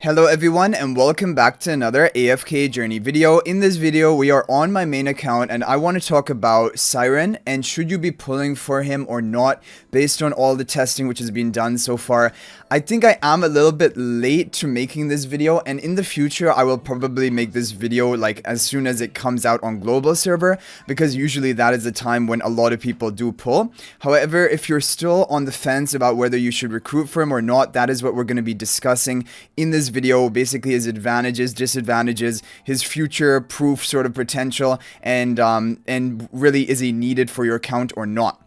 Hello everyone and welcome back to another AFK Journey video. In this video, we are on my main account and I want to talk about Cyran and should you be pulling for him or not based on all the testing which has been done so far. I think I am a little bit late to making this video, and in the future I will probably make this video like as soon as it comes out on global server, because usually that is the time when a lot of people do pull. However, if you're still on the fence about whether you should recruit for him or not, that is what we're going to be discussing in this video. Basically his advantages, disadvantages, his future proof sort of potential, and really is he needed for your account or not.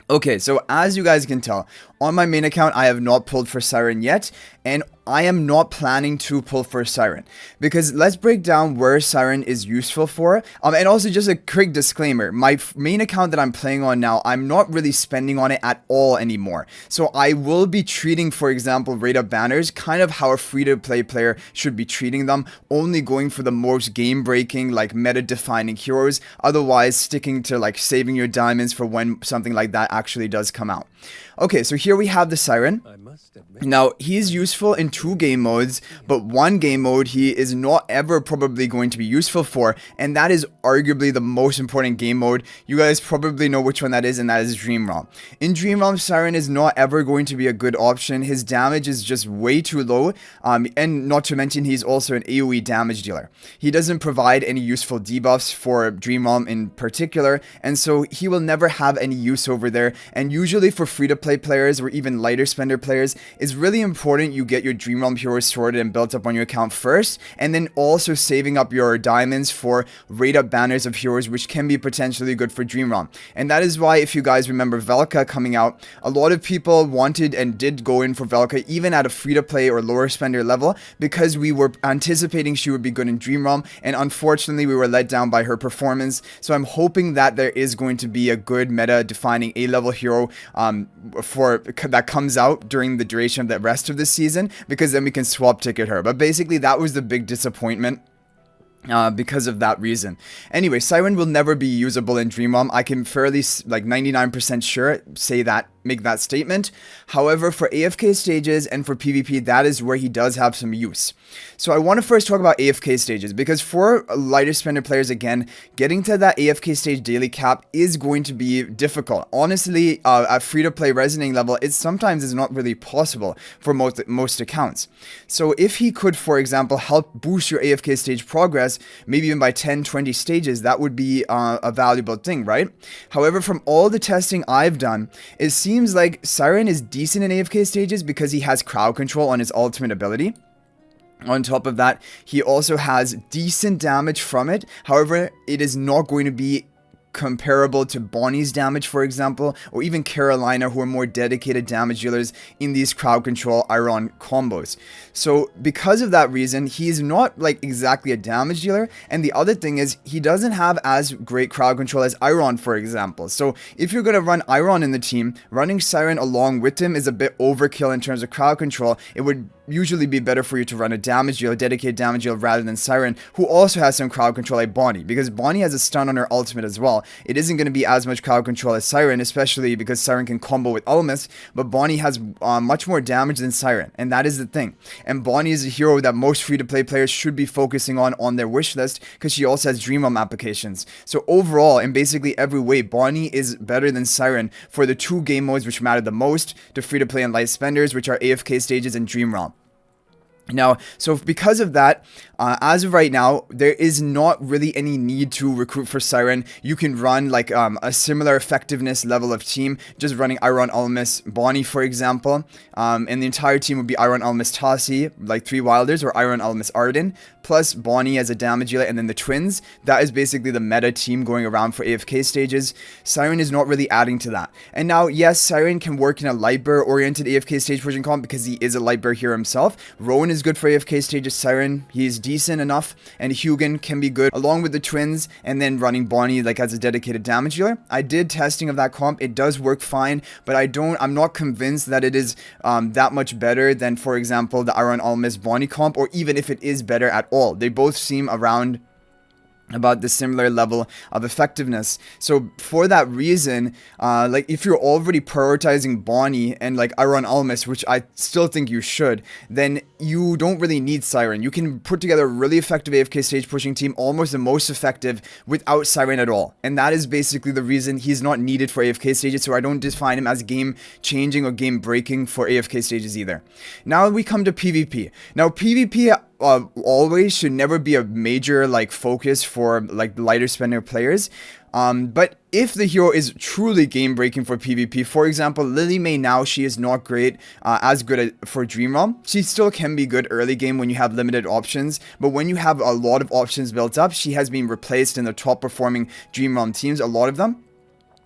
Okay, so as you guys can tell, on my main account I have not pulled for Cyran yet, and I am not planning to pull for Cyran, because let's break down where Cyran is useful for. And also just a quick disclaimer, my main account that I'm playing on now, I'm not really spending on it at all anymore. So I will be treating, for example, rate up banners kind of how a free-to-play player should be treating them, only going for the most game-breaking, like meta-defining heroes, otherwise sticking to like saving your diamonds for when something like that actually does come out. Okay, so here we have the Cyran. Now, he's useful in two game modes, but one game mode he is not ever probably going to be useful for, and that is arguably the most important game mode. You guys probably know which one that is, and that is Dream Realm. In Dream Realm, Cyran is not ever going to be a good option. His damage is just way too low, and not to mention he's also an AoE damage dealer. He doesn't provide any useful debuffs for Dream Realm in particular, and so he will never have any use over there, and usually for free-to-play players or even lighter spender players, it's really important you get your Dream Realm heroes sorted and built up on your account first, and then also saving up your diamonds for rate up banners of heroes which can be potentially good for Dream Realm. And that is why, if you guys remember Valka coming out, a lot of people wanted and did go in for Valka even at a free-to-play or lower spender level, because we were anticipating she would be good in Dream Realm, and unfortunately we were let down by her performance. So I'm hoping that there is going to be a good meta defining A-level hero that comes out during the duration of the rest of the season, because then we can swap ticket her. But basically that was the big disappointment because of that reason. Anyway, Cyran will never be usable in Dream Realm. I can fairly, like 99% sure, make that statement. However, for AFK stages and for PvP, that is where he does have some use. So I want to first talk about AFK stages, because for lighter spender players, again, getting to that AFK stage daily cap is going to be difficult. Honestly, at free-to-play resonating level, it sometimes is not really possible for most accounts. So if he could, for example, help boost your AFK stage progress, maybe even by 10-20 stages, that would be a valuable thing, right? However, from all the testing I've done, it seems like Cyran is decent in AFK stages because he has crowd control on his ultimate ability. On top of that, he also has decent damage from it. However, it is not going to be comparable to Bonnie's damage, for example, or even Carolina, who are more dedicated damage dealers in these crowd control Iron combos. So because of that reason, he's not like exactly a damage dealer. And the other thing is, he doesn't have as great crowd control as Iron, for example. So if you're going to run Iron in the team, running Cyran along with him is a bit overkill in terms of crowd control. It would usually be better for you to run a damage dealer, dedicated damage dealer, rather than Cyran, who also has some crowd control like Bonnie, because Bonnie has a stun on her ultimate as well. It isn't going to be as much crowd control as Cyran, especially because Cyran can combo with elements, but Bonnie has much more damage than Cyran, and that is the thing. And Bonnie is a hero that most free-to-play players should be focusing on their wish list, because she also has Dream Realm applications. So overall, in basically every way, Bonnie is better than Cyran for the two game modes which matter the most to free-to-play and light spenders, which are AFK stages and Dream Realm. Now, so because of that, as of right now, there is not really any need to recruit for Cyran. You can run like a similar effectiveness level of team, just running Iron Almas Bonnie, for example, and the entire team would be Iron Almas Tassi, like 3 Wilders, or Iron Almas Arden, plus Bonnie as a damage dealer, and then the twins. That is basically the meta team going around for AFK stages. Cyran is not really adding to that. And now, yes, Cyran can work in a light bear oriented AFK stage pushing comp because he is a light bear hero himself. Rowan is good for AFK stages. Cyran, he's decent enough, and Hugin can be good along with the twins, and then running Bonnie like as a dedicated damage dealer. I did testing of that comp. It does work fine, but I'm not convinced that it is that much better than, for example, the Iron Almas Bonnie comp, or even if it is better at all. They both seem around about the similar level of effectiveness. So for that reason, like if you're already prioritizing Bonnie and like Iron Almas, which I still think you should, then you don't really need Cyran. You can put together a really effective AFK stage pushing team, almost the most effective, without Cyran at all. And that is basically the reason he's not needed for AFK stages, so I don't define him as game changing or game breaking for AFK stages either. Now we come to PvP. Now PvP always should never be a major like focus for like lighter spender players, but if the hero is truly game breaking for PvP, for example Lily May, now she is not great as good for Dream Realm. She still can be good early game when you have limited options, but when you have a lot of options built up, she has been replaced in the top performing Dream Realm teams, a lot of them.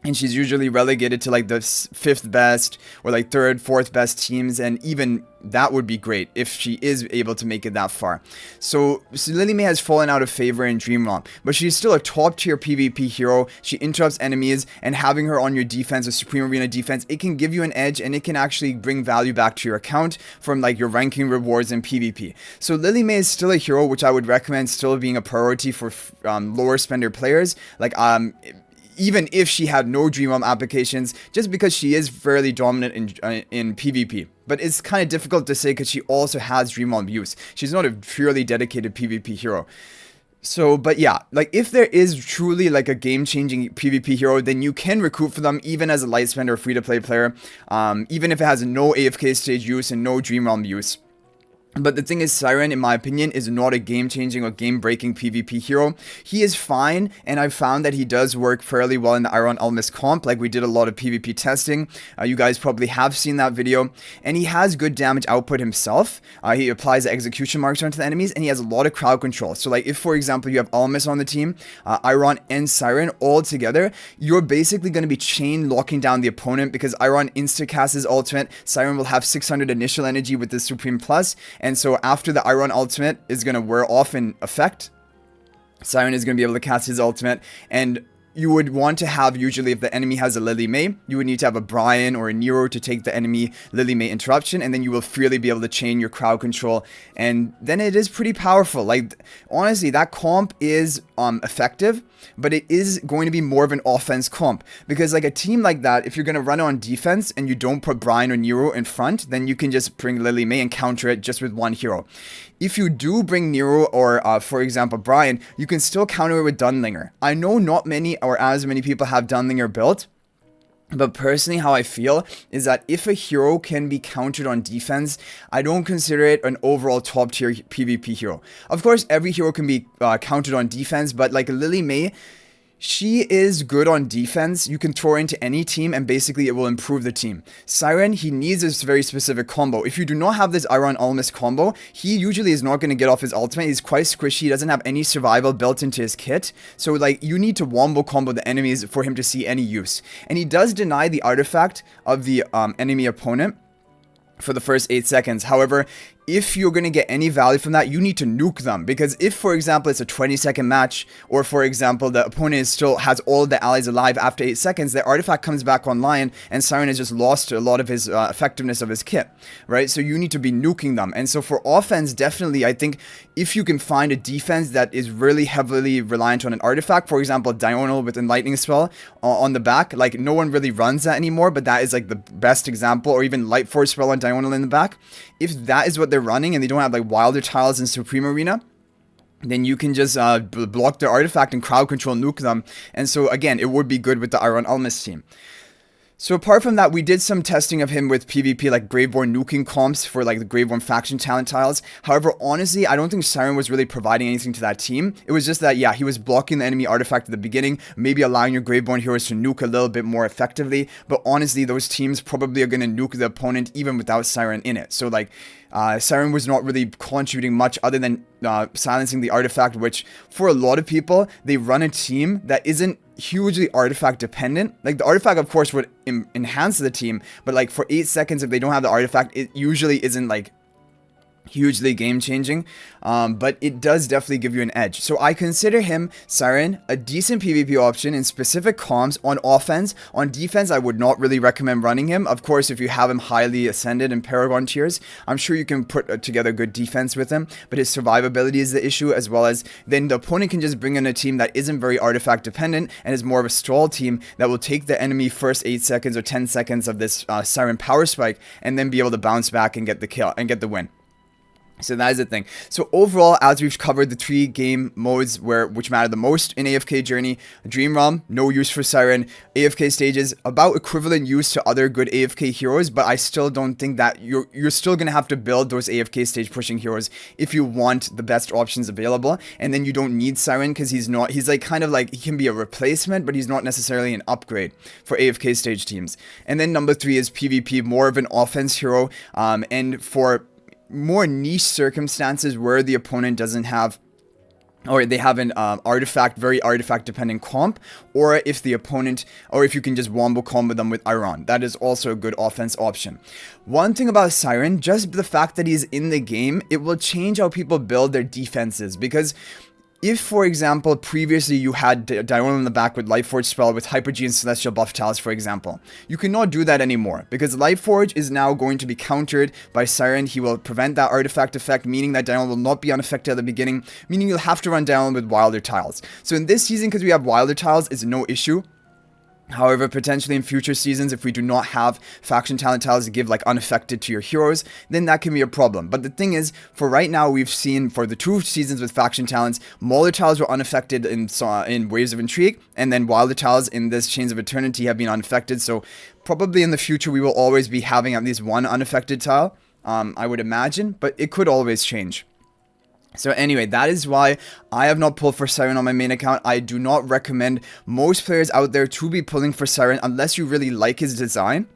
And she's usually relegated to like the 5th best or like 3rd, 4th best teams, and even that would be great if she is able to make it that far. So Lily May has fallen out of favor in Dream Realm, but she's still a top tier PvP hero. She interrupts enemies, and having her on your defense or Supreme Arena defense, it can give you an edge, and it can actually bring value back to your account from like your ranking rewards in PvP. So Lily May is still a hero which I would recommend still being a priority for lower spender players. Like even if she had no Dream Realm applications, just because she is fairly dominant in PvP. But it's kind of difficult to say because she also has Dream Realm use. She's not a purely dedicated PvP hero. So, but yeah, like if there is truly like a game-changing PvP hero, then you can recruit for them even as a light spender or free-to-play player, even if it has no AFK stage use and no Dream Realm use. But the thing is, Cyran, in my opinion, is not a game-changing or game-breaking PvP hero. He is fine, and I've found that he does work fairly well in the Iron Almas comp. Like, we did a lot of PvP testing. You guys probably have seen that video. And he has good damage output himself. He applies execution marks onto the enemies, and he has a lot of crowd control. So, like, if, for example, you have Almas on the team, Iron and Cyran all together, you're basically going to be chain locking down the opponent because Iron insta-casts his ultimate. Cyran will have 600 initial energy with the Supreme Plus. And so after the Iron ultimate is going to wear off in effect, Cyran is going to be able to cast his ultimate, and you would want to have, usually if the enemy has a Lily May, you would need to have a Brian or a Nero to take the enemy Lily May interruption, and then you will freely be able to chain your crowd control, and then it is pretty powerful. Like, honestly, that comp is effective, but it is going to be more of an offense comp, because like a team like that, if you're going to run on defense and you don't put Brian or Nero in front, then you can just bring Lily May and counter it just with one hero. If you do bring Nero or, for example, Brian, you can still counter it with Dunlinger. I know not many or as many people have Dunlinger built, but personally, how I feel is that if a hero can be countered on defense, I don't consider it an overall top tier PvP hero. Of course, every hero can be countered on defense, but like Lily May, she is good on defense. You can throw her into any team and basically it will improve the team. Cyran, he needs this very specific combo. If you do not have this Iron Almas combo, he usually is not going to get off his ultimate. He's quite squishy. He doesn't have any survival built into his kit. So like you need to wombo combo the enemies for him to see any use. And he does deny the artifact of the enemy opponent for the first 8 seconds. However, if you're going to get any value from that, you need to nuke them. Because if, for example, it's a 20-second match, or for example, the opponent still has all the allies alive after 8 seconds, the artifact comes back online, and Cyran has just lost a lot of his effectiveness of his kit, right? So you need to be nuking them. And so for offense, definitely, I think if you can find a defense that is really heavily reliant on an artifact, for example, Diurnal with Enlightening Spell on the back, like no one really runs that anymore, but that is like the best example, or even Light Force Spell on Diurnal in the back. If that is what they're running and they don't have like Wilder Tiles in Supreme Arena, then you can just block their artifact and crowd control nuke them. And so again, it would be good with the Iron Almas team. So apart from that, we did some testing of him with PvP, like Graveborn nuking comps for like the Graveborn faction talent tiles. However, honestly, I don't think Cyran was really providing anything to that team. It was just that, yeah, he was blocking the enemy artifact at the beginning, maybe allowing your Graveborn heroes to nuke a little bit more effectively. But honestly, those teams probably are going to nuke the opponent even without Cyran in it. So like, Cyran was not really contributing much other than silencing the artifact, which for a lot of people, they run a team that isn't hugely artifact dependent. Like the artifact of course would enhance the team, but like for 8 seconds if they don't have the artifact, it usually isn't like hugely game changing, but it does definitely give you an edge. So I consider him, Cyran, a decent PvP option in specific comms. On offense. On defense, I would not really recommend running him. Of course, if you have him highly ascended in Paragon tiers, I'm sure you can put together good defense with him, but his survivability is the issue, as well as then the opponent can just bring in a team that isn't very artifact dependent and is more of a stall team that will take the enemy first 8 seconds or 10 seconds of this Cyran power spike and then be able to bounce back and get the kill and get the win. So that is the thing. So overall, as we've covered the 3 game modes which matter the most in AFK Journey, Dream Realm, no use for Cyran. AFK Stages, about equivalent use to other good AFK heroes, but I still don't think that you're still gonna have to build those AFK stage pushing heroes if you want the best options available. And then you don't need Cyran because he's like kind of like, he can be a replacement, but he's not necessarily an upgrade for AFK stage teams. And then number 3 is PvP, more of an offense hero, and for more niche circumstances where the opponent doesn't have, or they have an very artifact dependent comp, or if the opponent, or if you can just wombo combo them with Iron, that is also a good offense option. One thing about Cyran, just the fact that he's in the game, it will change how people build their defenses, because if, for example, previously you had Diurnal in the back with Lightforge spell with Hyper G and Celestial Buff Tiles, for example, you cannot do that anymore because Lightforge is now going to be countered by Cyran. He will prevent that artifact effect, meaning that Diurnal will not be unaffected at the beginning, meaning you'll have to run Diurnal with Wilder Tiles. So in this season, because we have Wilder Tiles, it's no issue. However, potentially in future seasons, if we do not have faction talent tiles to give like unaffected to your heroes, then that can be a problem. But the thing is, for right now, we've seen for the 2 seasons with faction talents, Mauler tiles were unaffected in Waves of Intrigue, and then Wilder tiles in this Chains of Eternity have been unaffected. So probably in the future, we will always be having at least one unaffected tile, I would imagine, but it could always change. So anyway, that is why I have not pulled for Cyran on my main account. I do not recommend most players out there to be pulling for Cyran unless you really like his design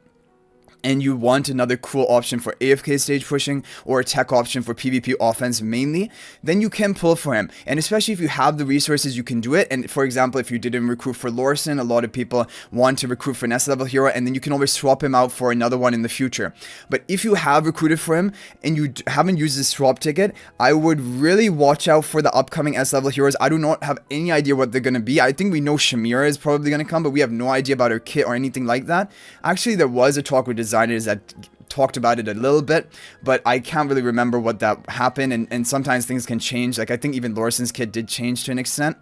and you want another cool option for AFK stage pushing or a tech option for PvP offense mainly, then you can pull for him. And especially if you have the resources, you can do it. And for example, if you didn't recruit for Lorson, a lot of people want to recruit for an S level hero, and then you can always swap him out for another one in the future. But if you have recruited for him and you haven't used his swap ticket, I would really watch out for the upcoming S level heroes. I do not have any idea what they're going to be. I think we know Shamira is probably going to come, but we have no idea about her kit or anything like that. Actually, there was a talk with designers that talked about it a little bit, but I can't really remember what that happened, and sometimes things can change. Like I think even Lorson's kit did change to an extent.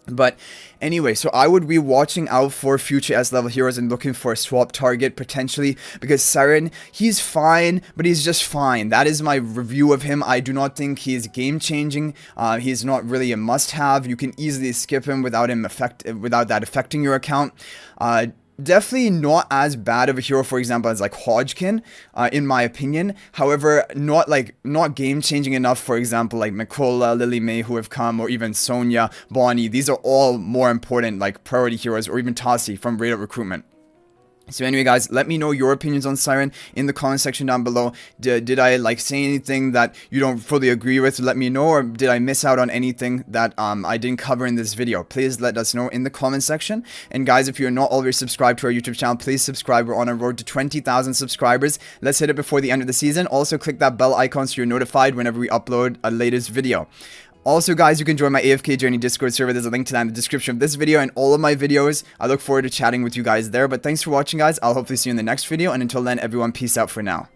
But anyway, so I would be watching out for future S level heroes and looking for a swap target potentially, because Cyran, he's fine, but he's just fine. That is my review of him. I do not think he's game changing. He's not really a must have. You can easily skip him without that affecting your account. Definitely not as bad of a hero, for example, as like Hodgkin, in my opinion. However, not game changing enough, for example, like Mikola, Lily May, who have come, or even Sonya, Bonnie. These are all more important, like priority heroes, or even Tassi from Raid Recruitment. So anyway, guys, let me know your opinions on Cyran in the comment section down below. Did I like say anything that you don't fully agree with? Let me know, or did I miss out on anything that I didn't cover in this video? Please let us know in the comment section. And guys, if you're not already subscribed to our YouTube channel, please subscribe. We're on a road to 20,000 subscribers. Let's hit it before the end of the season. Also, click that bell icon so you're notified whenever we upload a latest video. Also, guys, you can join my AFK Journey Discord server. There's a link to that in the description of this video and all of my videos. I look forward to chatting with you guys there. But thanks for watching, guys. I'll hopefully see you in the next video. And until then, everyone, peace out for now.